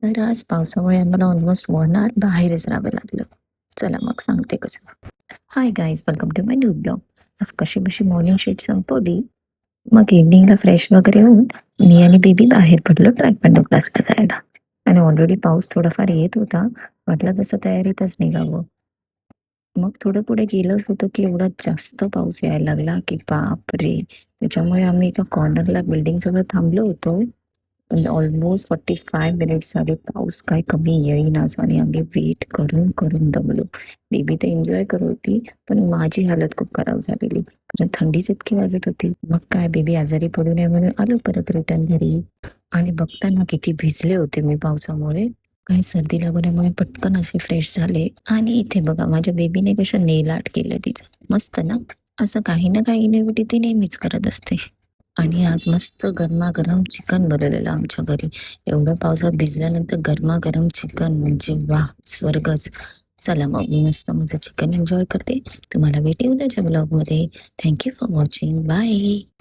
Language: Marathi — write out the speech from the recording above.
तर आज पावसामुळे आम्हाला ऑलमोस्ट 1 आवर बाहेरच राहावं लागलं. चला मग सांगते कसं. Hi guys, welcome to my new blog. आज कशी-बशी मॉर्निंग शीट संपवली. मग इव्हनिंगला फ्रेश वगैरे होऊन मी आणि बेबी बाहेर पडलो तायक्वांडो क्लासला जायला. आणि ऑलरेडी पाऊस थोडाफार येत होता. वाटलं तसं तयारीतच निघावं. मग थोडं पुढे गेलोच होतो, की एवढा जास्त पाऊस यायला लागला, की बापरे! त्याच्यामुळे आम्ही एका कॉर्नरला बिल्डिंगजवळ थांबलो होतो. म्हणजे ऑलमोस्ट 45 मिनिट्स झाले. पाऊस काय कमी येईनाच आणि आम्ही वेट करून, करून दमलो. बेबी तर एन्जॉय करत होती, पण माझी हालत खूप खराब झालेली. कारण थंडीच इतकी वाजत होती. मग काय बेबी आजारी पडू नये म्हणून आलो परत रिटर्न घरी. आणि बघताना किती भिजले होते मी पावसामुळे. काही सर्दी लागल्यामुळे पटकन असे फ्रेश झाले. आणि इथे बघा माझ्या बेबीने कसं नेल आर्ट केलं तिचं. मस्त ना? असं काही ना काही इनोव्हेटिव्ह ती नेहमीच करत असते. आणि आज मस्त गरमागरम चिकन बनवलेलं आमच्या घरी. एवढं पावसात भिजल्यानंतर गरमागरम चिकन म्हणजे वाह! स्वर्गच. चला मग मी मस्त माझं चिकन एन्जॉय करते. तुम्हाला भेटेल उद्याच्या ब्लॉगमध्ये. Thank you for watching. Bye.